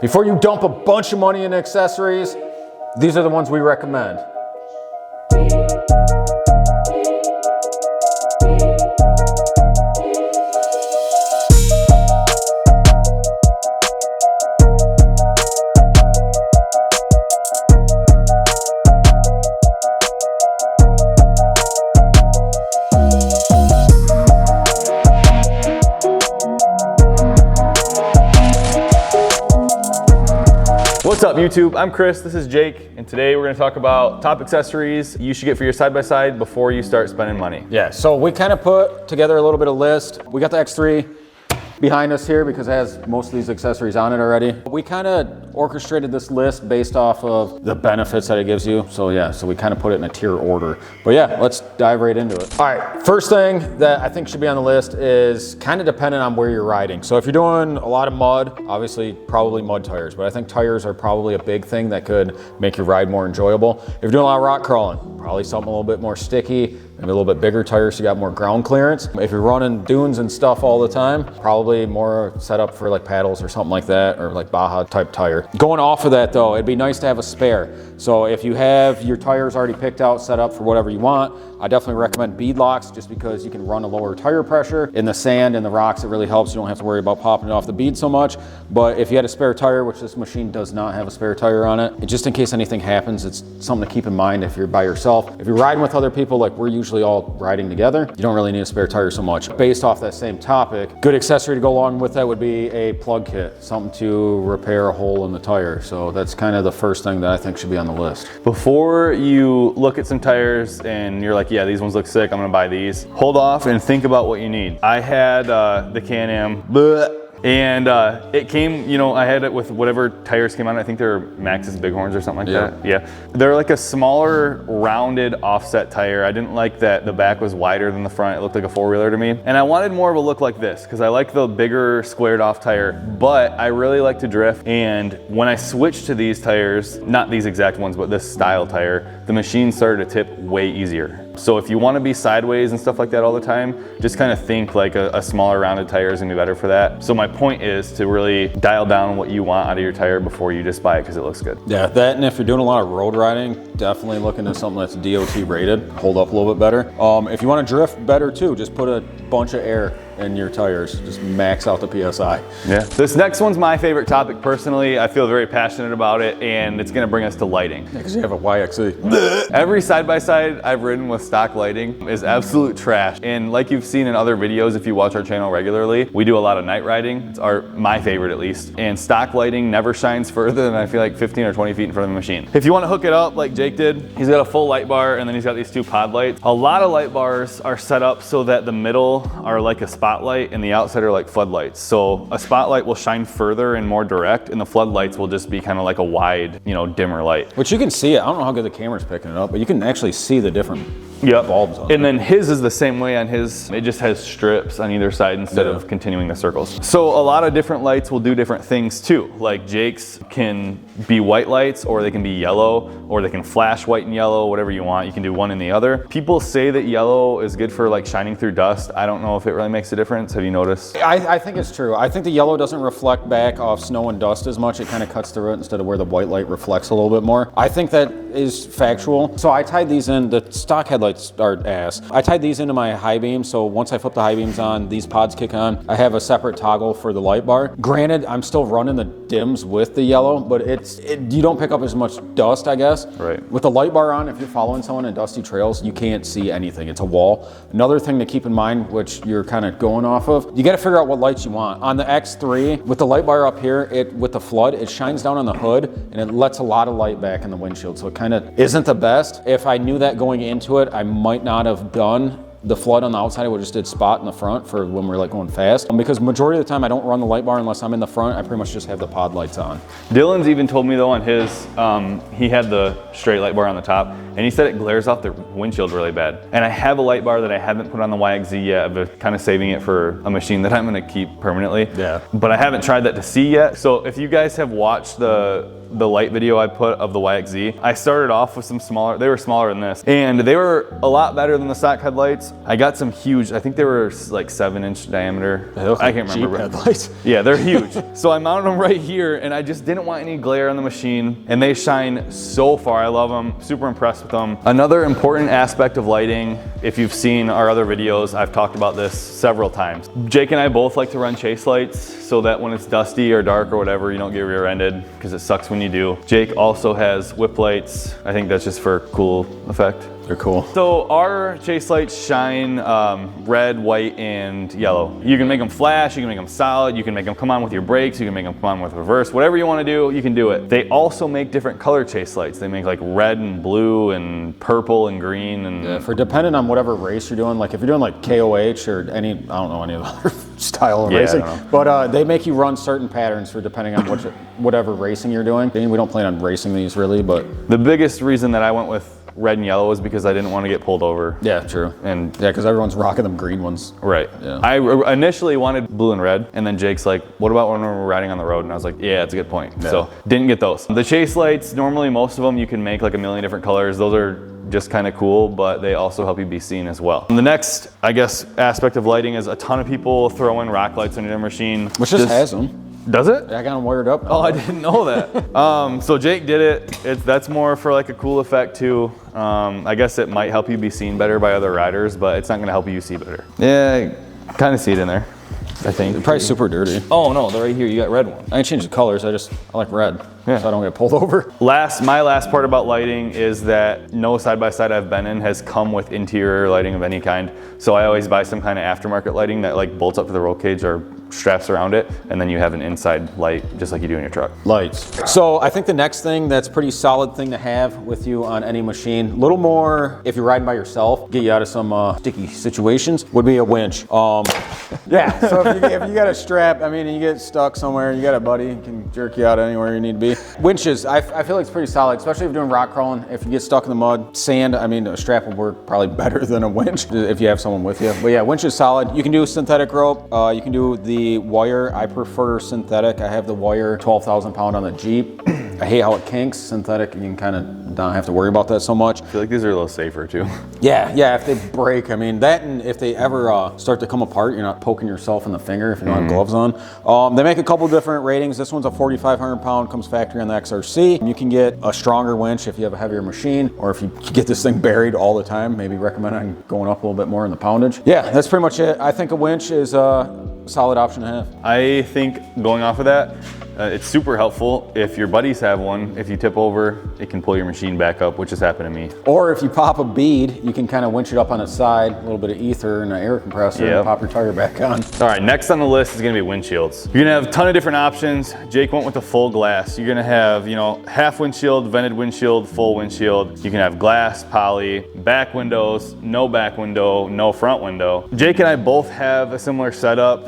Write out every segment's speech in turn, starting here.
Before you dump a bunch of money in accessories, these are the ones we recommend. What's up YouTube? I'm Chris, this is Jake, and today we're going to talk about top accessories you should get for your side-by-side before you start spending money. Yeah, so we kind of put together a little bit of list. We got the X3 behind us here because it has most of these accessories on it already. We kind of orchestrated this list based off of the benefits that it gives you. So yeah, so we kind of put it in a tier order. But yeah, let's dive right into it. All right, first thing that I think should be on the list is kind of dependent on where you're riding. So if you're doing a lot of mud, obviously probably mud tires, but I think tires are probably a big thing that could make your ride more enjoyable. If you're doing a lot of rock crawling, probably something a little bit more sticky, maybe a little bit bigger tires so you got more ground clearance. If you're running dunes and stuff all the time, probably more set up for like paddles or something like that, or like Baja type tire. Going off of that though, it'd be nice to have a spare. So if you have your tires already picked out, set up for whatever you want, I definitely recommend bead locks just because you can run a lower tire pressure. In the sand and the rocks, it really helps. You don't have to worry about popping it off the bead so much. But if you had a spare tire, which this machine does not have a spare tire on it, just in case anything happens, it's something to keep in mind if you're by yourself. If you're riding with other people, like we're usually all riding together, you don't really need a spare tire so much. Based off that same topic, good accessory to go along with that would be a plug kit, something to repair a hole in the tire. So that's kind of the first thing that I think should be on the list. Before you look at some tires and you're like, yeah, these ones look sick, I'm gonna buy these, hold off and think about what you need. I had the Can-Am, and it came, you know, I had it with whatever tires came on. I think they're Maxxis Bighorns or something like that. Yeah. They're like a smaller, rounded offset tire. I didn't like that the back was wider than the front. It looked like a four-wheeler to me. And I wanted more of a look like this because I like the bigger squared off tire, but I really like to drift. And when I switched to these tires, not these exact ones, but this style tire, the machine started to tip way easier. So if you want to be sideways and stuff like that all the time, just kind of think like a smaller rounded tire is gonna be better for that. So my point is to really dial down what you want out of your tire before you just buy it because it looks good. Yeah, that, and if you're doing a lot of road riding, definitely look into something that's DOT rated, hold up a little bit better. If you want to drift better too, just put a bunch of air in your tires, just max out the PSI. Yeah. This next one's my favorite topic personally. I feel very passionate about it, and it's gonna bring us to lighting. Yeah, because you have a YXZ. Every side-by-side I've ridden with stock lighting is absolute trash. And like you've seen in other videos, if you watch our channel regularly, we do a lot of night riding. It's my favorite at least. And stock lighting never shines further than I feel like 15 or 20 feet in front of the machine. If you want to hook it up like Jake did, he's got a full light bar and then he's got these two pod lights. A lot of light bars are set up so that the middle are like a spotlight and the outside are like floodlights. So a spotlight will shine further and more direct, and the floodlights will just be kind of like a wide, you know, dimmer light. Which you can see it. I don't know how good the camera's picking it up, but you can actually see the different bulbs on and then his is the same way on his. It just has strips on either side instead of continuing the circles. So a lot of different lights will do different things too. Like Jake's can be white lights, or they can be yellow, or they can flash white and yellow, whatever you want. You can do one and the other. People say that yellow is good for like shining through dust. I don't know if it really makes a difference. Have you noticed? I think it's true. I think the yellow doesn't reflect back off snow and dust as much. It kind of cuts through it instead of where the white light reflects a little bit more. I think that is factual. So I tied these in. The stock headlights are ass. I tied these into my high beam, so once I flip the high beams on, these pods kick on. I have a separate toggle for the light bar. Granted, I'm still running the dims with the yellow, but you don't pick up as much dust, I guess. Right. With the light bar on, if you're following someone in dusty trails, you can't see anything. It's a wall. Another thing to keep in mind, which you're kind of going off of, you got to figure out what lights you want. On the X3, with the light bar up here, with the flood, it shines down on the hood and it lets a lot of light back in the windshield. So it kind of isn't the best. If I knew that going into it, I might not have done the flood on the outside. I would just did spot in the front for when we're like going fast. Because majority of the time I don't run the light bar unless I'm in the front. I pretty much just have the pod lights on. Dylan's even told me though on his, he had the straight light bar on the top and he said it glares off the windshield really bad. And I have a light bar that I haven't put on the YXZ yet, but kind of saving it for a machine that I'm gonna keep permanently. Yeah. But I haven't tried that to see yet. So if you guys have watched the light video I put of the YXZ, I started off with some smaller, they were smaller than this, and they were a lot better than the stock headlights. headlights. I got some huge, I think they were like 7-inch diameter. I can't remember. Jeep headlights. Yeah, they're huge. So I mounted them right here, and I just didn't want any glare on the machine, and they shine so far. I love them, super impressed with them. Another important aspect of lighting, if you've seen our other videos, I've talked about this several times. Jake and I both like to run chase lights so that when it's dusty or dark or whatever, you don't get rear-ended, because it sucks when you do. Jake also has whip lights. I think that's just for cool effect. They're cool. So our chase lights shine red, white, and yellow. You can make them flash, you can make them solid, you can make them come on with your brakes, you can make them come on with reverse, whatever you want to do, you can do it. They also make different color chase lights. They make like red and blue and purple and green. And yeah, for depending on whatever race you're doing, like if you're doing like KOH or any, I don't know any of the other style of racing, but they make you run certain patterns for depending on whatever racing you're doing. We don't plan on racing these really, but. The biggest reason that I went with red and yellow is because I didn't want to get pulled over. Yeah, true. And yeah, because everyone's rocking them green ones. Right. Yeah. I initially wanted blue and red, and then Jake's like, what about when we're riding on the road? And I was like, yeah, that's a good point. Yeah. So didn't get those. The chase lights, normally most of them you can make like a million different colors. Those are just kind of cool, but they also help you be seen as well. And the next, I guess, aspect of lighting is a ton of people throw in rock lights on their machine. Which just has them. Does it? I got them wired up. Oh, I didn't know that. So Jake did it. That's more for like a cool effect too. I guess it might help you be seen better by other riders, but it's not gonna help you see better. Yeah, kind of see it in there, I think. They're probably super dirty. Oh no, they're right here. You got red one. I ain't changed the colors. I like red. Yeah. So I don't get pulled over. My last part about lighting is that no side-by-side I've been in has come with interior lighting of any kind. So I always buy some kind of aftermarket lighting that like bolts up to the roll cage or straps around it, and then you have an inside light just like you do in your truck. Lights. So I think the next thing that's pretty solid thing to have with you on any machine, a little more if you're riding by yourself, get you out of some sticky situations, would be a winch. Yeah, so if you got a strap, I mean, you get stuck somewhere, you got a buddy, can jerk you out anywhere you need to be. Winches, I feel like it's pretty solid, especially if you're doing rock crawling. If you get stuck in the mud, sand, I mean, a strap will work probably better than a winch if you have someone with you. But yeah, winch is solid. You can do synthetic rope. You can do the wire. I prefer synthetic. I have the wire 12,000 pound on the Jeep. I hate how it kinks. Synthetic, you can kind of don't have to worry about that so much. I feel like these are a little safer too. Yeah, if they break, I mean, that, and if they ever start to come apart, you're not poking yourself in the finger if you don't have gloves on. They make a couple different ratings. This one's a 4,500 pound, comes factory on the XRC. You can get a stronger winch if you have a heavier machine, or if you get this thing buried all the time, maybe recommend on going up a little bit more in the poundage. Yeah, that's pretty much it. I think a winch is a solid option to have. I think going off of that, it's super helpful if your buddies have one. If you tip over, it can pull your machine back up, which has happened to me. Or if you pop a bead, you can kind of winch it up on its side, a little bit of ether and an air compressor, and pop your tire back on. All right, next on the list is gonna be windshields. You're gonna have a ton of different options. Jake went with the full glass. You're gonna have, half windshield, vented windshield, full windshield. You can have glass, poly, back windows, no back window, no front window. Jake and I both have a similar setup.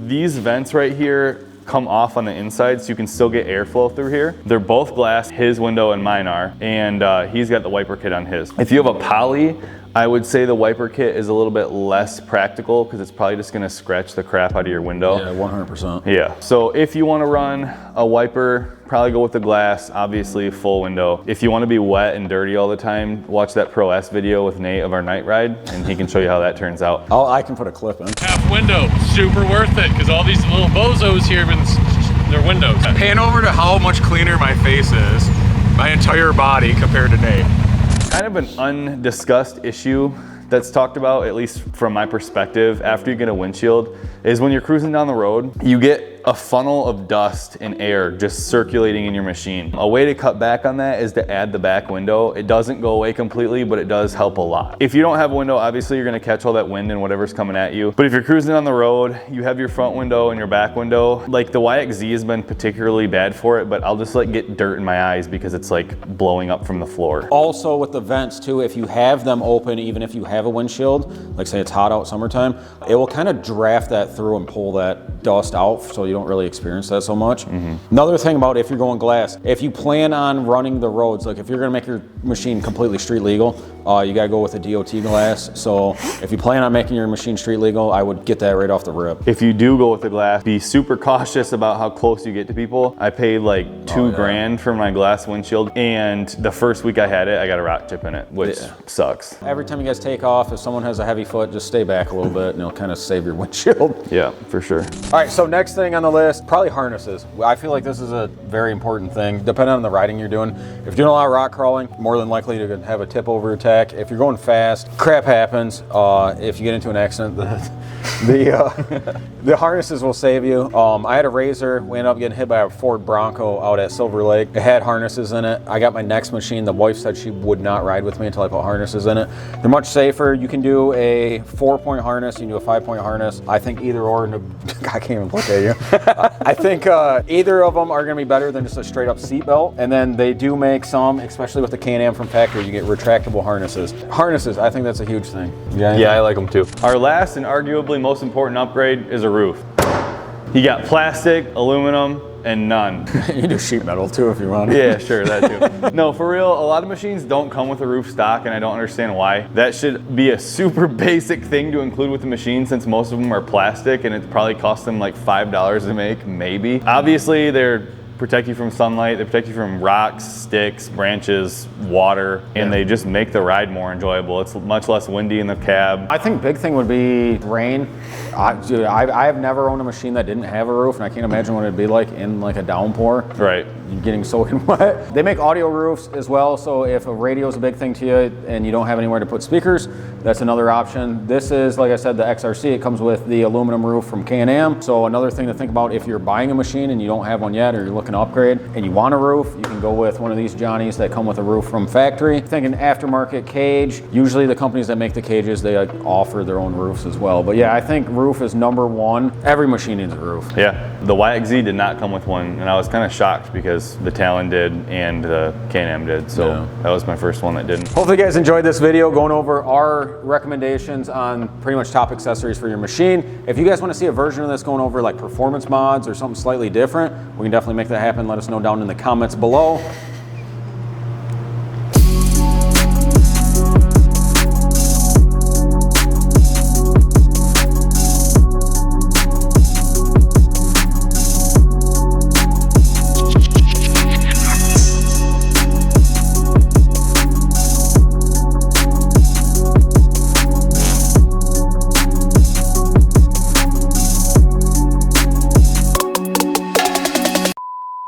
These vents right here come off on the inside so you can still get airflow through here. They're both glass, his window and mine are, and he's got the wiper kit on his. If you have a poly, I would say the wiper kit is a little bit less practical because it's probably just gonna scratch the crap out of your window. Yeah, 100%. Yeah, so if you wanna run a wiper, probably go with the glass, obviously full window. If you wanna be wet and dirty all the time, watch that Pro S video with Nate of our night ride, and he can show you how that turns out. I can put a clip in. Half window, super worth it, because all these little bozos here, their windows. Pan over to how much cleaner my face is, my entire body compared to Nate. Kind of an undiscussed issue that's talked about, at least from my perspective, after you get a windshield, is when you're cruising down the road, you get a funnel of dust and air just circulating in your machine. A way to cut back on that is to add the back window. It doesn't go away completely, but it does help a lot. If you don't have a window, obviously you're gonna catch all that wind and whatever's coming at you. But if you're cruising on the road, you have your front window and your back window. Like the YXZ has been particularly bad for it, but I'll just get dirt in my eyes because it's like blowing up from the floor. Also with the vents too, if you have them open, even if you have a windshield, like say it's hot out summertime, it will kind of draft that through and pull that dust out, so you don't really experience that so much. Another thing about if you're going glass, if you plan on running the roads, like if you're gonna make your machine completely street legal, you gotta go with a DOT glass. So if you plan on making your machine street legal, I would get that right off the rip. If you do go with the glass, be super cautious about how close you get to people. I paid like $2 grand for my glass windshield, and the first week I had it, I got a rock chip in it, which sucks. Every time you guys take off, if someone has a heavy foot, just stay back a little bit and it'll kind of save your windshield. Yeah, for sure. All right, so next thing on the list, probably harnesses. I feel like this is a very important thing, depending on the riding you're doing. If you're doing a lot of rock crawling, more than likely to have a tip over attack. If you're going fast, crap happens. If you get into an accident, the harnesses will save you. I had a RZR, we ended up getting hit by a Ford Bronco out at Silver Lake. It had harnesses in it. I got my next machine. The wife said she would not ride with me until I put harnesses in it. They're much safer. You can do a 4-point harness, you can do a 5-point harness. I think either or, I can't even look at you. I think either of them are gonna be better than just a straight up seat belt. And then they do make some, especially with the Can-Am from factory, you get retractable harnesses. Harnesses, I think that's a huge thing. Yeah, I like them too. Our last and arguably most important upgrade is a roof. You got plastic, aluminum, and none. You can do sheet metal too if you want. Yeah, sure, that too. No, for real, a lot of machines don't come with a roof stock, and I don't understand why. That should be a super basic thing to include with the machine, since most of them are plastic, and it probably costs them like $5 to make, maybe. Obviously, they're protect you from sunlight, they protect you from rocks, sticks, branches, water, and they just make the ride more enjoyable. It's much less windy in the cab. I think big thing would be rain. Dude, I have never owned a machine that didn't have a roof, and I can't imagine what it'd be like in like a downpour. Right. You're getting soaking wet. They make audio roofs as well, so if a radio is a big thing to you and you don't have anywhere to put speakers, that's another option. This is, like I said, the XRC. It comes with the aluminum roof from Can-Am. So another thing to think about if you're buying a machine and you don't have one yet, or you're looking to upgrade and you want a roof, you can go with one of these Johnnies that come with a roof from factory. Thinking aftermarket cage. Usually the companies that make the cages, they offer their own roofs as well. But yeah, I think roof is number one. Every machine needs a roof. Yeah, the YXZ did not come with one, and I was kind of shocked because the Talon did and the Can-Am did. So that was my first one that didn't. Hopefully you guys enjoyed this video going over our recommendations on pretty much top accessories for your machine. If you guys want to see a version of this going over like performance mods or something slightly different, we can definitely make that happen. Let us know down in the comments below.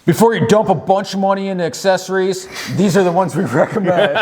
Before you dump a bunch of money into accessories, these are the ones we recommend.